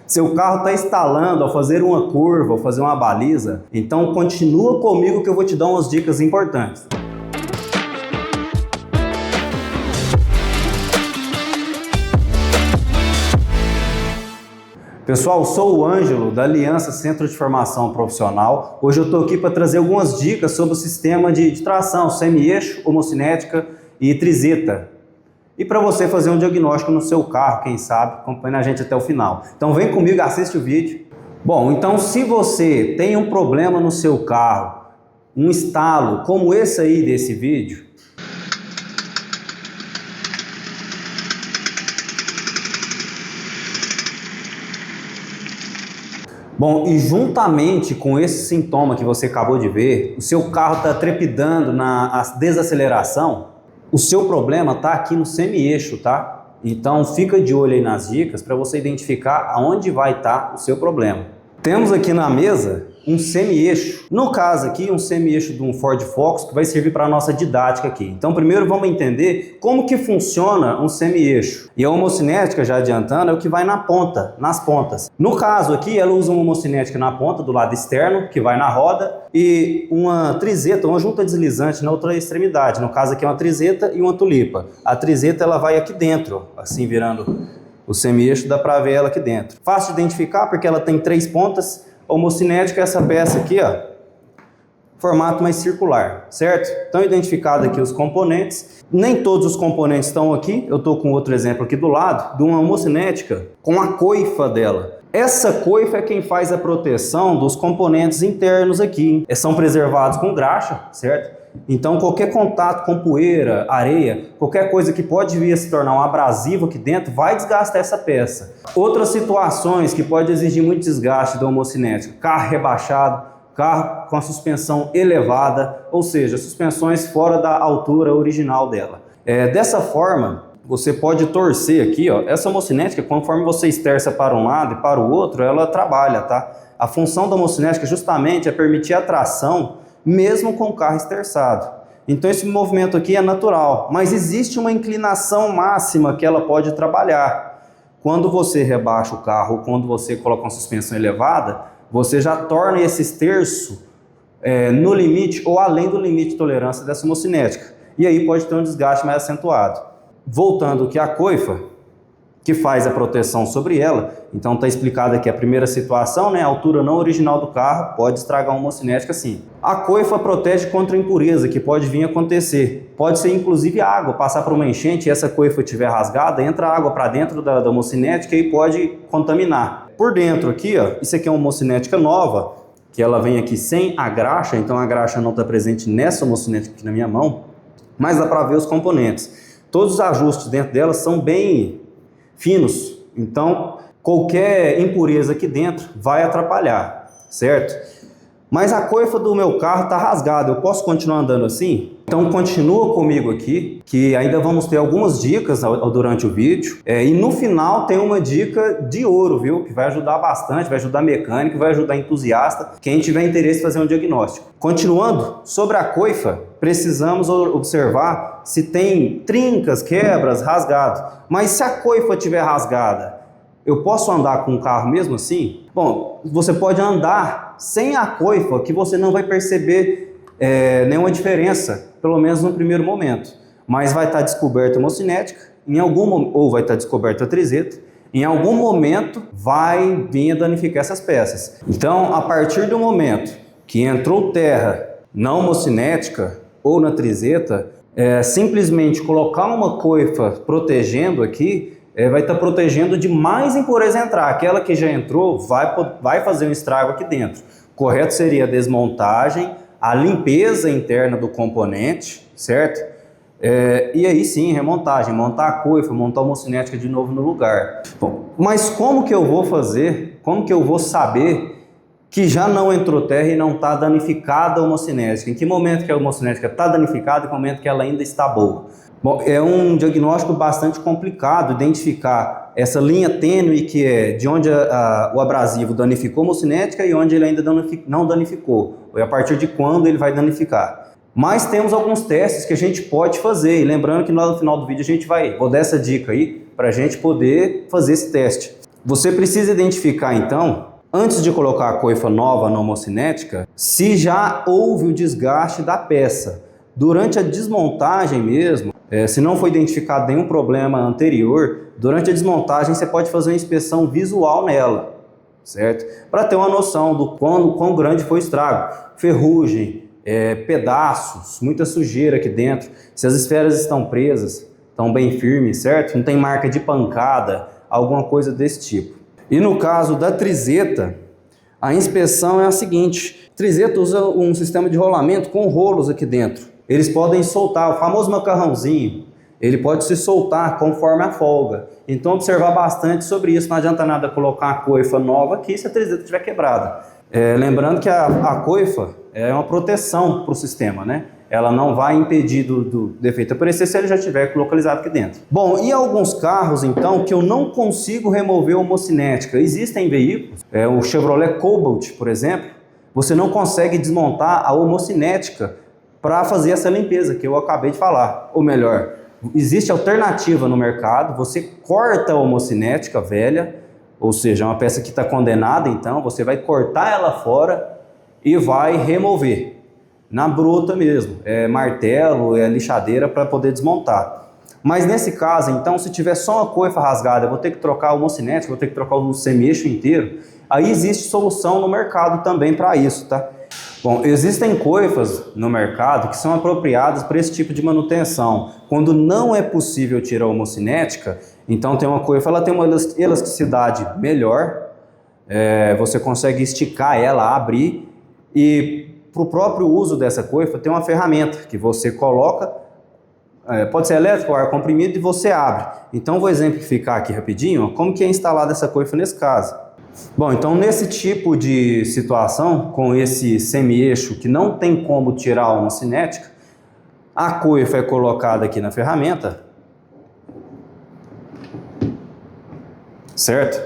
Seu carro está estalando ao fazer uma curva, ao fazer uma baliza, então continua comigo que eu vou te dar umas dicas importantes. Pessoal, sou o Ângelo da Aliança Centro de Formação Profissional. Hoje eu estou aqui para trazer algumas dicas sobre o sistema de tração, semi-eixo, homocinética e trizeta. E para você fazer um diagnóstico no seu carro, quem sabe, acompanhe a gente até o final. Então vem comigo, assiste o vídeo. Bom, então se você tem um problema no seu carro, um estalo como esse aí desse vídeo, bom, e juntamente com esse sintoma que você acabou de ver, o seu carro está trepidando na desaceleração, o seu problema está aqui no semi-eixo, tá? Então fica de olho aí nas dicas para você identificar aonde vai estar o seu problema. Temos aqui na mesa um semi-eixo, no caso aqui um semi-eixo de um Ford Focus que vai servir para a nossa didática aqui. Então primeiro vamos entender como que funciona um semi-eixo. E a homocinética, já adiantando, é o que vai na ponta, nas pontas. No caso aqui ela usa uma homocinética na ponta do lado externo, que vai na roda, e uma trizeta, uma junta deslizante na outra extremidade. No caso aqui é uma trizeta e uma tulipa. A trizeta ela vai aqui dentro, assim virando o semi-eixo, dá para ver ela aqui dentro. Fácil de identificar porque ela tem 3 pontas. Homocinética é essa peça aqui, ó, formato mais circular, certo? Estão identificados aqui os componentes. Nem todos os componentes estão aqui. Eu estou com outro exemplo aqui do lado, de uma homocinética com a coifa dela. Essa coifa é quem faz a proteção dos componentes internos aqui. São preservados com graxa, certo? Então qualquer contato com poeira, areia, qualquer coisa que pode vir a se tornar um abrasivo aqui dentro vai desgastar essa peça. Outras situações que pode exigir muito desgaste da homocinética: carro rebaixado, carro com a suspensão elevada, ou seja, suspensões fora da altura original dela. Dessa forma, você pode torcer aqui, ó, essa homocinética, conforme você esterça para um lado e para o outro, ela trabalha, tá? A função da homocinética justamente é permitir a tração mesmo com o carro esterçado. Então esse movimento aqui é natural, mas existe uma inclinação máxima que ela pode trabalhar. Quando você rebaixa o carro, ou quando você coloca uma suspensão elevada, você já torna esse esterço no limite ou além do limite de tolerância dessa homocinética. E aí pode ter um desgaste mais acentuado. Voltando aqui à coifa, que faz a proteção sobre ela, então está explicado aqui a primeira situação, né? A altura não original do carro pode estragar uma homocinética sim. A coifa protege contra a impureza que pode vir a acontecer. Pode ser inclusive água, passar por uma enchente e essa coifa estiver rasgada, entra água para dentro da homocinética e pode contaminar. Por dentro aqui, ó, isso aqui é uma homocinética nova, que ela vem aqui sem a graxa, então a graxa não está presente nessa homocinética aqui na minha mão, mas dá para ver os componentes. Todos os ajustes dentro dela são bem finos, então qualquer impureza aqui dentro vai atrapalhar, certo? Mas a coifa do meu carro está rasgada, eu posso continuar andando assim? Então continua comigo aqui, que ainda vamos ter algumas dicas durante o vídeo, e no final tem uma dica de ouro, viu? Que vai ajudar bastante, vai ajudar mecânico, vai ajudar entusiasta, quem tiver interesse em fazer um diagnóstico. Continuando, sobre a coifa, precisamos observar se tem trincas, quebras, rasgados. Mas se a coifa estiver rasgada, eu posso andar com o carro mesmo assim? Bom, você pode andar sem a coifa que você não vai perceber nenhuma diferença, pelo menos no primeiro momento. Mas vai estar descoberta a homocinética, ou vai estar descoberta a trizeta, em algum momento vai vir a danificar essas peças. Então, a partir do momento que entrou terra na homocinética ou na trizeta, simplesmente colocar uma coifa protegendo aqui, vai estar protegendo de mais impureza entrar. Aquela que já entrou vai fazer um estrago aqui dentro. Correto seria a desmontagem, a limpeza interna do componente, certo? E aí sim, remontagem, montar a coifa, montar a homocinética de novo no lugar. Bom, mas como que eu vou fazer, como que eu vou saber que já não entrou terra e não está danificada a homocinética? Em que momento que a homocinética está danificada e em que momento que ela ainda está boa? Bom, é um diagnóstico bastante complicado identificar essa linha tênue que é de onde o abrasivo danificou a homocinética e onde ele ainda não danificou, ou a partir de quando ele vai danificar. Mas temos alguns testes que a gente pode fazer, e lembrando que lá no final do vídeo vou dar essa dica aí para a gente poder fazer esse teste. Você precisa identificar então, antes de colocar a coifa nova na homocinética, se já houve o desgaste da peça. Durante a desmontagem mesmo, se não foi identificado nenhum problema anterior, durante a desmontagem você pode fazer uma inspeção visual nela, certo? Para ter uma noção do quão grande foi o estrago. Ferrugem, pedaços, muita sujeira aqui dentro, se as esferas estão presas, estão bem firmes, certo? Não tem marca de pancada, alguma coisa desse tipo. E no caso da trizeta, a inspeção é a seguinte: a trizeta usa um sistema de rolamento com rolos aqui dentro. Eles podem soltar, o famoso macarrãozinho, ele pode se soltar conforme a folga. Então observar bastante sobre isso, não adianta nada colocar a coifa nova aqui se a trizeta estiver quebrada. Lembrando que a coifa é uma proteção para o sistema, né? Ela não vai impedir do defeito aparecer se ele já estiver localizado aqui dentro. Bom, e alguns carros então que eu não consigo remover a homocinética? Existem veículos, o Chevrolet Cobalt, por exemplo, você não consegue desmontar a homocinética para fazer essa limpeza que eu acabei de falar. Ou melhor, existe alternativa no mercado, você corta a homocinética velha, ou seja, uma peça que está condenada, então você vai cortar ela fora e vai remover. Na bruta mesmo, martelo, lixadeira para poder desmontar. Mas nesse caso, então, se tiver só uma coifa rasgada, eu vou ter que trocar a homocinética, vou ter que trocar o semi-eixo inteiro, aí existe solução no mercado também para isso, tá? Bom, existem coifas no mercado que são apropriadas para esse tipo de manutenção. Quando não é possível tirar a homocinética, então tem uma coifa, ela tem uma elasticidade melhor, você consegue esticar ela, abrir, e para o próprio uso dessa coifa tem uma ferramenta que você coloca, pode ser elétrico ou ar comprimido, e você abre. Então vou exemplificar aqui rapidinho, ó, como que é instalada essa coifa nesse caso. Bom, então nesse tipo de situação, com esse semi-eixo que não tem como tirar a homocinética, a coifa é colocada aqui na ferramenta, certo?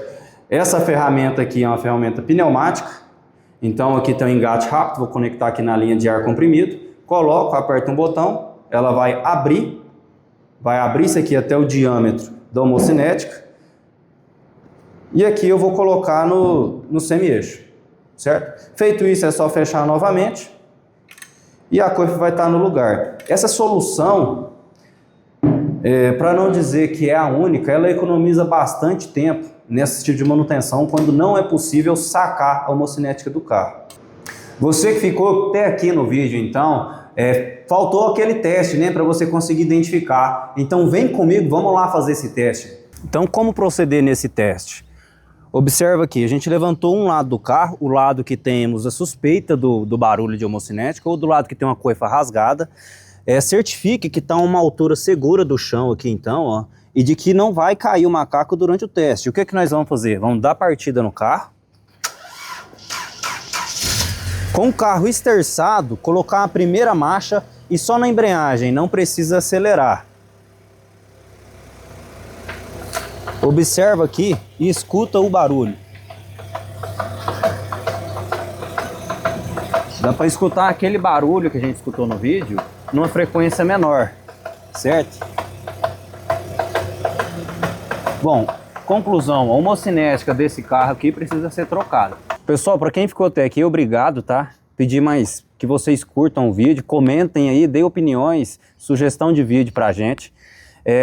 Essa ferramenta aqui é uma ferramenta pneumática, então aqui tem um engate rápido, vou conectar aqui na linha de ar comprimido, coloco, aperto um botão, ela vai abrir isso aqui até o diâmetro da homocinética, e aqui eu vou colocar no semi-eixo, certo? Feito isso, é só fechar novamente e a coifa vai estar no lugar. Essa solução, para não dizer que é a única, ela economiza bastante tempo nesse tipo de manutenção quando não é possível sacar a homocinética do carro. Você que ficou até aqui no vídeo, então, faltou aquele teste, né, para você conseguir identificar. Então vem comigo, vamos lá fazer esse teste. Então, como proceder nesse teste? Observa aqui, a gente levantou um lado do carro, o lado que temos a suspeita do barulho de homocinética, ou do lado que tem uma coifa rasgada. Certifique que está a uma altura segura do chão aqui então, ó, e de que não vai cair o macaco durante o teste. O que que nós vamos fazer? Vamos dar partida no carro. Com o carro esterçado, colocar a primeira marcha e só na embreagem, não precisa acelerar. Observa aqui e escuta o barulho. Dá para escutar aquele barulho que a gente escutou no vídeo numa frequência menor, certo? Bom, conclusão, a homocinética desse carro aqui precisa ser trocada. Pessoal, para quem ficou até aqui, obrigado, tá? Pedir mais que vocês curtam o vídeo, comentem aí, deem opiniões, sugestão de vídeo pra gente.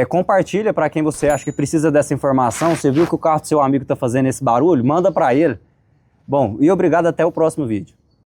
Compartilha para quem você acha que precisa dessa informação. Você viu que o carro do seu amigo está fazendo esse barulho? Manda para ele. Bom, e obrigado, até o próximo vídeo.